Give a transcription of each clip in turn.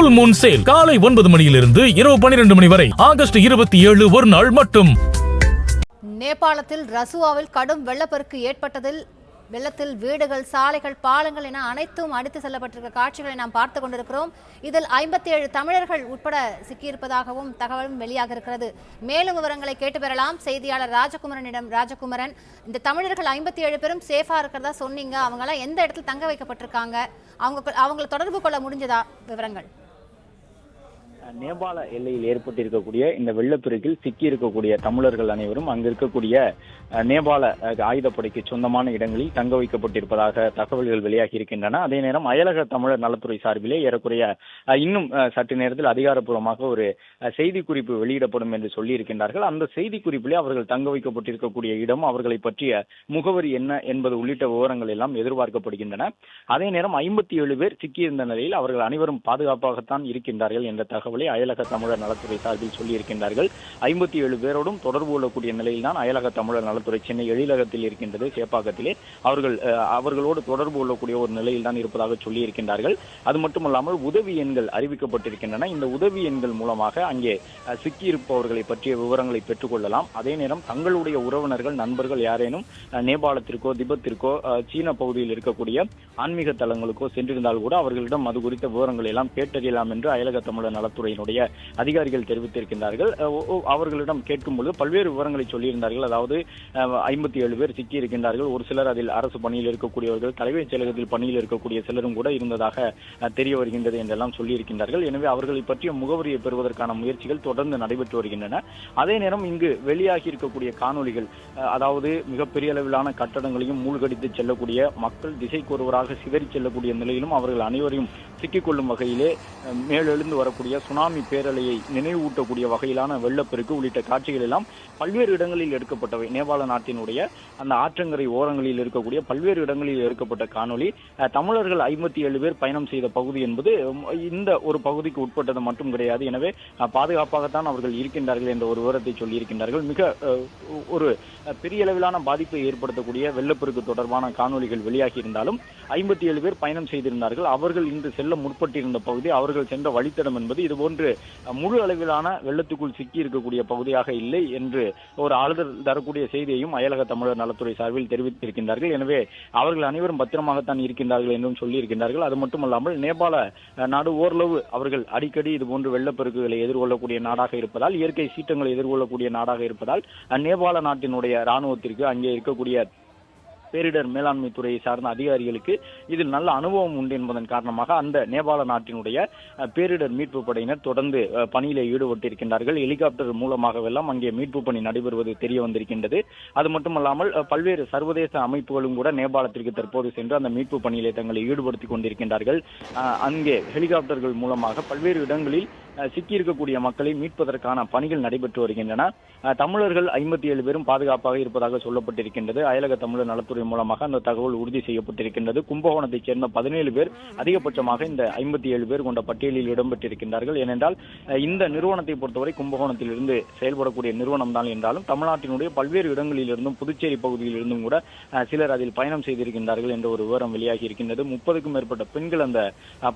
Full Moon sale காலை 9 மணியிலிருந்து இரவு 12 மணி வரை ஆகஸ்ட் 27 ஒரு நாள் மட்டும். நேபாளத்தில் ரசுவாவில் கடும் வெள்ளப்பெருக்கு ஏற்பட்டதில் வெள்ளத்தில் வீடுகள், சாலைகள், பாலங்கள் என அனைத்தும் அடித்து செல்லப்பட்டிருக்க காட்சிகளை நாம் பார்த்து கொண்டிருக்கிறோம். இதில் 57 தமிழர்கள் உட்பட சிக்கியிருப்பதாகவும் தகவலும் வெளியாக இருக்கிறது. மேலும் விவரங்களை கேட்டு பெறலாம் செய்தியாளர் ராஜகுமரனிடம். ராஜகுமரன், இந்த தமிழர்கள் 57 பேரும் சேஃபா இருக்கிறதா சொன்னீங்க. அவங்கெல்லாம் எந்த இடத்துல தங்க வைக்கப்பட்டிருக்காங்க? அவங்களை தொடர்பு கொள்ள முடிஞ்சதா? விவரங்கள். நேபாள எல்லையில் ஏற்பட்டிருக்கக்கூடிய இந்த வெள்ளப்பெருக்கில் சிக்கி இருக்கக்கூடிய தமிழர்கள் அனைவரும் அங்கு இருக்கக்கூடிய நேபாள ஆயுதப்படைக்கு சொந்தமான இடங்களில் தங்க வைக்கப்பட்டிருப்பதாக தகவல்கள் வெளியாகி இருக்கின்றன. அதே நேரம் அயலக தமிழர் நலத்துறை சார்பிலே ஏறக்குறைய இன்னும் சற்று நேரத்தில் அதிகாரப்பூர்வமாக ஒரு செய்தி குறிப்பு வெளியிடப்படும் என்று சொல்லி இருக்கின்றார்கள். அந்த செய்தி குறிப்பிலே அவர்கள் தங்க வைக்கப்பட்டிருக்கக்கூடிய இடம், அவர்களை பற்றிய முகவரி என்ன என்பது உள்ளிட்ட விவரங்கள் எல்லாம் எதிர்பார்க்கப்படுகின்றன. அதே நேரம் 57 பேர் சிக்கியிருந்த நிலையில் அவர்கள் அனைவரும் பாதுகாப்பாகத்தான் இருக்கின்றார்கள் என்ற தகவலை அயலக தமிழர் நலத்துறை சார்பில் சொல்லி இருக்கின்றார்கள். 57 பேரோடும் தொடர்பு கொள்ளக்கூடிய நிலையில் தான் அயலக தமிழர் நலத்துறை சென்னை எழிலகத்தில் இருக்கின்றது, சேப்பாக்கத்திலே. அவர்களோடு தொடர்பு கொள்ளக்கூடிய ஒரு நிலையில் தான் இருப்பதாக சொல்லி இருக்கின்றார்கள். அது மட்டுமல்லாமல் உதவி எண்கள் அறிவிக்கப்பட்டிருக்கின்றன. இந்த உதவி எண்கள் மூலமாக அங்கே சிக்கியிருப்பவர்களை பற்றிய விவரங்களை பெற்றுக் கொள்ளலாம். அதே நேரம் தங்களுடைய உறவினர்கள், நண்பர்கள் யாரேனும் நேபாளத்திற்கோ திபெத்திற்கோ சீன பகுதியில் இருக்கக்கூடிய ஆன்மீக தலங்களுக்கோ சென்றிருந்தால் கூட அவர்களிடம் அது குறித்த விவரங்கள் எல்லாம் கேட்டறியலாம் என்று அயலக தமிழர் நலத்துறையினுடைய அதிகாரிகள் தெரிவித்திருக்கின்றார்கள். அவர்களிடம் கேட்கும் பொழுது பல்வேறு விவரங்களை சொல்லியிருந்தார்கள். அதாவது 57 பேர் சிக்கி இருக்கின்றார்கள். ஒரு சிலர் அதில் அரசு பணியில் இருக்கக்கூடியவர்கள், தலைமைச் செயலகத்தில் பணியில் இருக்கக்கூடிய சிலரும் கூட இருந்ததாக தெரிய வருகின்றது என்றெல்லாம் சொல்லியிருக்கின்றார்கள். எனவே அவர்களை பற்றிய முகவரியை பெறுவதற்கான முயற்சிகள் தொடர்ந்து நடைபெற்று வருகின்றன. அதே நேரம் இங்கு வெளியாகி இருக்கக்கூடிய காணொலிகள், அதாவது மிகப்பெரிய அளவிலான கட்டடங்களையும் மூழ்கடித்து செல்லக்கூடிய, மக்கள் திசைக்கு ஒருவராக சிதறி செல்லக்கூடிய நிலையிலும் அவர்கள் அனைவரையும் சிக்கிக்கொள்ளும் வகையிலே மேலெழுந்து வரக்கூடிய சுனாமி பேரலையை நினைவூட்டக்கூடிய வகையிலான வெள்ளப்பெருக்கு உள்ளிட்ட காட்சிகள் எல்லாம் பல்வேறு இடங்களில் எடுக்கப்பட்டவை. நேபாள நாட்டினுடைய அந்த ஆற்றங்கரை ஓரங்களில் இருக்கக்கூடிய பல்வேறு இடங்களில் எடுக்கப்பட்ட காணொலி. தமிழர்கள் 57 பேர் பயணம் செய்த பகுதி என்பது இந்த ஒரு பகுதிக்கு உட்பட்டது மட்டும் கிடையாது. எனவே பாதுகாப்பாகத்தான் அவர்கள் இருக்கின்றார்கள் என்ற ஒரு விவரத்தை சொல்லியிருக்கின்றார்கள். மிக ஒரு பெரிய அளவிலான பாதிப்பை ஏற்படுத்தக்கூடிய வெள்ளப்பெருக்கு தொடர்பான காணொலிகள் வெளியாகி இருந்தாலும் 57 பேர் பயணம் செய்திருந்தார்கள். அவர்கள் இன்று செல்ல முற்பட்டிருந்த பகுதி, அவர்கள் சென்ற வழித்தடம் என்பது இதுபோன்று முழு அளவிலான வெள்ளத்துக்குள் சிக்கி இருக்கக்கூடிய பகுதியாக இல்லை என்று ஒரு ஆறுதல் தரக்கூடிய செய்தியையும் அயலக தமிழர் நலத்துறை சார்பில் தெரிவித்திருக்கின்றார்கள். எனவே அவர்கள் அனைவரும் பத்திரமாகத்தான் இருக்கின்றார்கள் என்றும் சொல்லி இருக்கின்றார்கள். அது மட்டுமல்லாமல் நேபாள நாடு ஓரளவு அவர்கள் அடிக்கடி இதுபோன்று வெள்ளப்பெருக்குகளை எதிர்கொள்ளக்கூடிய நாடாக இருப்பதால், இயற்கை சீற்றங்களை எதிர்கொள்ளக்கூடிய நாடாக இருப்பதால் நேபாள நாட்டினுடைய ராணுவத்திற்கு, அங்கே இருக்கக்கூடிய பேரிடர் மேலாண்மை துறையை சார்ந்த அதிகாரிகளுக்கு இதில் நல்ல அனுபவம் உண்டு என்பதன் காரணமாக அந்த நேபாள நாட்டினுடைய பேரிடர் மீட்பு படையினர் தொடர்ந்து பணியில ஈடுபட்டிருக்கின்றார்கள். ஹெலிகாப்டர் மூலமாகவெல்லாம் அங்கே மீட்பு பணி நடைபெறுவது தெரிய வந்திருக்கின்றது. அது மட்டுமல்லாமல் பல்வேறு சர்வதேச அமைப்புகளும் கூட நேபாளத்திற்கு தற்போது சென்று அந்த மீட்பு பணியிலே தங்களை ஈடுபடுத்திக் கொண்டிருக்கின்றார்கள். அங்கே ஹெலிகாப்டர்கள் மூலமாக பல்வேறு இடங்களில் சிக்கியிருக்கக்கூடிய மக்களை மீட்பதற்கான பணிகள் நடைபெற்று வருகின்றன. தமிழர்கள் 57 பேரும் பாதுகாப்பாக இருப்பதாக சொல்லப்பட்டிருக்கின்றது. அயலக தமிழர் நலத்துறை மூலமாக அந்த தகவல் உறுதி செய்யப்பட்டிருக்கின்றது. கும்பகோணத்தைச் சேர்ந்த 17 பேர் அதிகபட்சமாக இந்த 57 பேர் கொண்ட பட்டியலில் இடம்பெற்றிருக்கின்றார்கள். ஏனென்றால் இந்த நிறுவனத்தை பொறுத்தவரை கும்பகோணத்தில் இருந்து செயல்படக்கூடிய நிறுவனம் தான் என்றாலும் தமிழ்நாட்டினுடைய பல்வேறு இடங்களில் இருந்தும், புதுச்சேரி பகுதியில் இருந்தும் கூட சிலர் அதில் பயணம் செய்திருக்கின்றார்கள் என்ற ஒரு விவரம் வெளியாகி இருக்கின்றது. 30க்கும் மேற்பட்ட பெண்கள் அந்த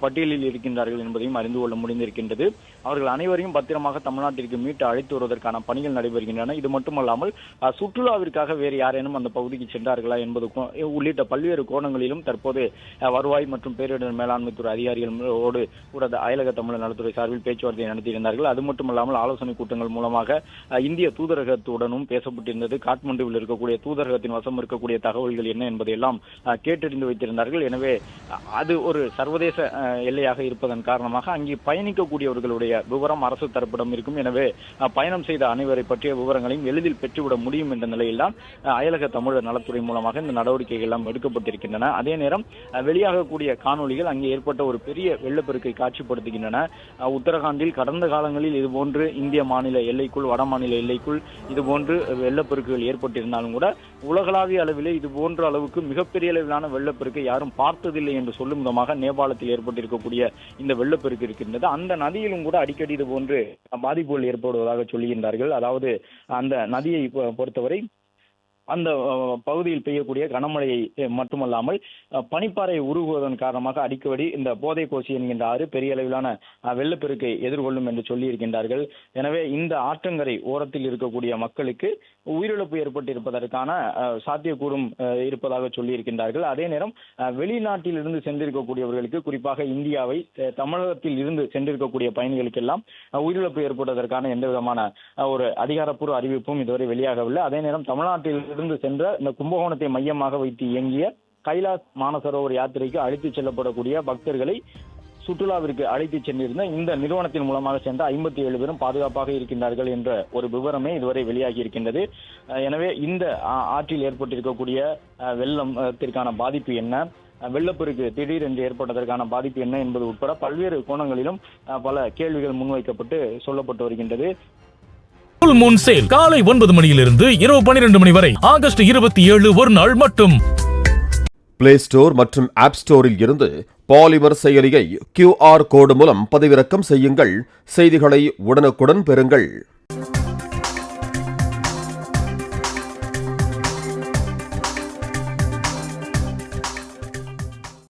பட்டியலில் இருக்கின்றார்கள் என்பதையும் அறிந்து கொள்ள முடிந்திருக்கின்றது. அவர்கள் அனைவரையும் பத்திரமாக தமிழ்நாட்டிற்கு மீட்டு அழைத்து வருவதற்கான பணிகள் நடைபெறுகின்றன. இது மட்டுமல்லாமல் சுற்றுலாவிற்காக வேறு யாரேனும் அந்த பகுதிக்கு சென்றார்களா என்பது உள்ளிட்ட பல்வேறு கோணங்களிலும் தற்போது வருவாய் மற்றும் பேரிடர் மேலாண்மை துறை அதிகாரிகளோடு கூட அயலக தமிழர் நலத்துறை சார்பில் பேச்சுவார்த்தை நடத்தியிருந்தார்கள். அது மட்டுமல்லாமல் ஆலோசனை கூட்டங்கள் மூலமாக இந்திய தூதரகத்துடனும் பேசப்பட்டிருந்தது. காட்மண்டுவில் இருக்கக்கூடிய தூதரகத்தின் வசம் இருக்கக்கூடிய தகவல்கள் என்ன என்பதையெல்லாம் கேட்டறிந்து வைத்திருந்தார்கள். எனவே அது ஒரு சர்வதேச எல்லையாக இருப்பதன் காரணமாக அங்கே பயணிக்கக்கூடியவர்களுடைய விவரம் அரசு தரப்பிடம் இருக்கும். எனவே பயணம் செய்த அனைவரை பற்றிய விவரங்களையும் எளிதில் பெற்றுவிட முடியும் என்ற நிலையில்தான் அயலக தமிழர் நலத்துறை மூலமாக இந்த நடவடிக்கைகள் எல்லாம் எடுக்கப்பட்டிருக்கின்றன. அதே நேரம் வெளியாகக்கூடிய காணொலிகள் அங்கே ஏற்பட்ட ஒரு பெரிய வெள்ளப்பெருக்கை காட்சிப்படுத்துகின்றன. உத்தரகாண்டில் கடந்த காலங்களில் இதுபோன்று இந்திய மாநில எல்லைக்குள், வட மாநில எல்லைக்குள் இதுபோன்று வெள்ளப்பெருக்குகள் ஏற்பட்டிருந்தாலும் கூட உலகளாவிய அளவிலே இதுபோன்ற அளவுக்கு மிகப்பெரிய அளவிலான வெள்ளப்பெருக்கை யாரும் பார்த்ததில்லை என்று சொல்லும் விதமாக நேபாளத்தில் ஏற்பட்டிருக்கக்கூடிய இந்த வெள்ளப்பெருக்கு இருக்கின்றது. அந்த நதியிலும் கூட அடிக்கடி இது போன்று பாதிப்புகள் ஏற்படுவதாக சொல்லுகின்றார்கள். அதாவது அந்த நதியை பொறுத்தவரை அந்த பகுதியில் பெய்யக்கூடிய கனமழையை மட்டுமல்லாமல் பனிப்பாறை உருகுவதன் காரணமாக அடிக்கடி இந்த போதை கோசி என்கின்ற ஆறு பெரிய அளவிலான வெள்ளப்பெருக்கை எதிர்கொள்ளும் என்று சொல்லியிருக்கின்றார்கள். எனவே இந்த ஆற்றங்கரை ஓரத்தில் இருக்கக்கூடிய மக்களுக்கு உயிரிழப்பு ஏற்பட்டிருப்பதற்கான சாத்தியக்கூறும் இருப்பதாக சொல்லியிருக்கின்றார்கள். அதே நேரம் வெளிநாட்டில் இருந்து சென்றிருக்கக்கூடியவர்களுக்கு, குறிப்பாக இந்தியாவை தமிழகத்தில் இருந்து சென்றிருக்கக்கூடிய பயணிகளுக்கெல்லாம் உயிரிழப்பு ஏற்படுவதற்கான எந்த விதமான ஒரு அதிகாரப்பூர்வ அறிவிப்பும் இதுவரை வெளியாகவில்லை. அதே நேரம் தமிழ்நாட்டில் இருந்து சென்ற இந்த கும்பகோணத்தை மையமாக வைத்து இயங்கிய கைலாஸ் மானசரோவர் யாத்திரைக்கு அழைத்துச் செல்லப்படக்கூடிய பக்தர்களை சுற்றுலாவிற்கு அழைத்து சென்றிருந்த இந்த நிறுவனத்தின் மூலமாக சென்ற 57 பேரும் பாதுகாப்பாக இருக்கின்றார்கள் என்ற ஒரு விவரமே இதுவரை வெளியாகி இருக்கின்றது. எனவே இந்த ஆற்றில் ஏற்பட்டிருக்கக்கூடிய வெள்ளத்திற்கான பாதிப்பு என்ன, வெள்ளப்பெருக்கு திடீரென்று ஏற்பட்டதற்கான பாதிப்பு என்ன என்பது உட்பட பல்வேறு கோணங்களிலும் பல கேள்விகள் முன்வைக்கப்பட்டு சொல்லப்பட்டு வருகின்றது. ஃபுல் மூன் சேல் காலை 9 மணியிலிருந்து இரவு 12 மணி வரை ஆகஸ்ட் 27 ஒரு நாள் மட்டும். பிளே ஸ்டோர் மற்றும் ஆப் ஸ்டோரில் இருந்து பாலிமர் செயலியை QR கோடு மூலம் பதிவிறக்கம் செய்யுங்கள். செய்திகளை உடனுக்குடன் பெறுங்கள்.